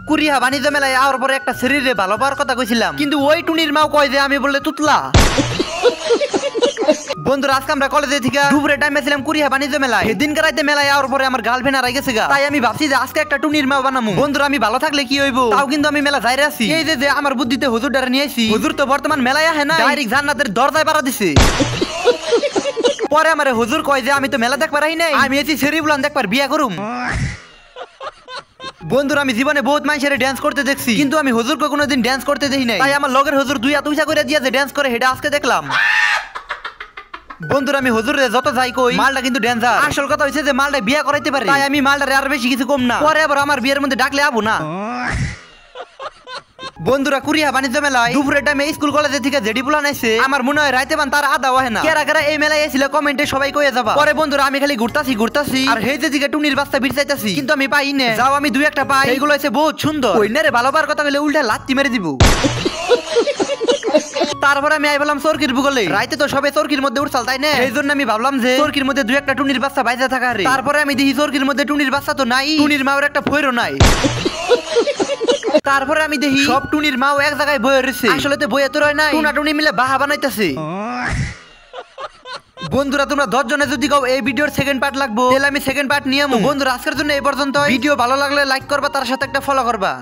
কুরিয়া বাণিজ্য মেলায় আওয়ার পরে একটা শরীরে ভালো পাওয়ার কথা কইছিলাম, কিন্তু ওই টুনির মাও কয় যে আমি বললে তুতলা। বন্ধুরা আজকে আমরা কলেজে থেকে দুপুরে টাইমে ছিলাম কুরিয়া বাণিজ্য মেলায়। সেদিনকার রাতে মেলায় আওয়ার পরে আমার গার্লফ্রেন্ড হারাই গেছে গা, তাই আমি ভাবছি যে আজকে একটা টুনির মাও বানামু। বন্ধুরা আমি ভালো থাকলে কি হইব, তাও কিন্তু আমি মেলা যাইরে আছি। এই যে আমার বুদ্ধিতে হুজুর ডারে নিয়ে আইছি, হুজুর তো বর্তমান মেলায় আহে না, ডাইরেক্ট জান্নাতের দরজায় পাড়া দিছে। পরে আমার হুজুর কয় যে আমি তো মেলা দেখবার আই নাই, আমি এসি সেরি বুলান দেখবার বিয়া করুম। বন্ধুরা আমি জীবনে বহুত মানুষের ড্যান্স করতে দেখছি, কিন্তু আমি হুজুরকে কোনোদিন ড্যান্স করতে দেখি নাই। তাই আমার লগের হুজুর দুই হাত উঁচা করে দিয়ে যে ড্যান্স করে সেটা আজকে দেখলাম। বন্ধুরা আমি হুজুরে যত যাই কই মালটা কিন্তু ড্যান্সার। আসল কথা হইছে যে মালটা বিয়া করাইতে পারে, তাই আমি মালটারে আর বেশি কিছু কম না। পরে আবার আমার বিয়ের মধ্যে ডাকলে আবো না। বন্ধুরা কুরিয়া বাণিজ্য মেলায় দুপুরের টাইমে স্কুল কলেজে থেকে জেডি পুলান আইছে, আমার মনে হয় রাইতে বান তার আদা হয় না। কেরা কেরা এই মেলায় এসেছিল কমেন্টে সবাই কইয়া যাবা। পরে বন্ধুরা আমি খালি ঘুরতাছি আর হেই যে দিকে টুনির বাচ্চা বিড় চাইতাছি, কিন্তু আমি পাই না। যাও আমি দুই একটা পাই, এইগুলো হইছে বহুত সুন্দর। ওইনারে ভালোবার কথা কইলে উল্টা লাত্তি মেরে দিব। তারপরে আমি আই বললাম চরকির ভূগোলে, রাইতে তো সবাই চরকির মধ্যে উঠছাল তাই না, এই জন্য আমি ভাবলাম যে চরকির মধ্যে দুই একটা টুনির বাচ্চা বাইজা থাকা রে। তারপরে আমি দেখি চরকির মধ্যে টুনির বাচ্চা তো নাই, টুনির মাওর একটা ফয়রও নাই। তারপরে আমি দেখি সব টুনির মাও এক জায়গায় বয়ে রয়েছে, আসলে তো বয়ে তো রয় নাই, টুনা টুনি মিলে বাহা বানাইতেছে। বন্ধুরা তোমরা 10 জনে যদি কও এই ভিডিওর সেকেন্ড পার্ট লাগবো, তাহলে আমি সেকেন্ড পার্ট নিয়ে আমু। বন্ধুরা আজকের জন্য এই পর্যন্ত। ভিডিও ভালো লাগলে লাইক করবা, তার সাথে একটা ফলো করবা।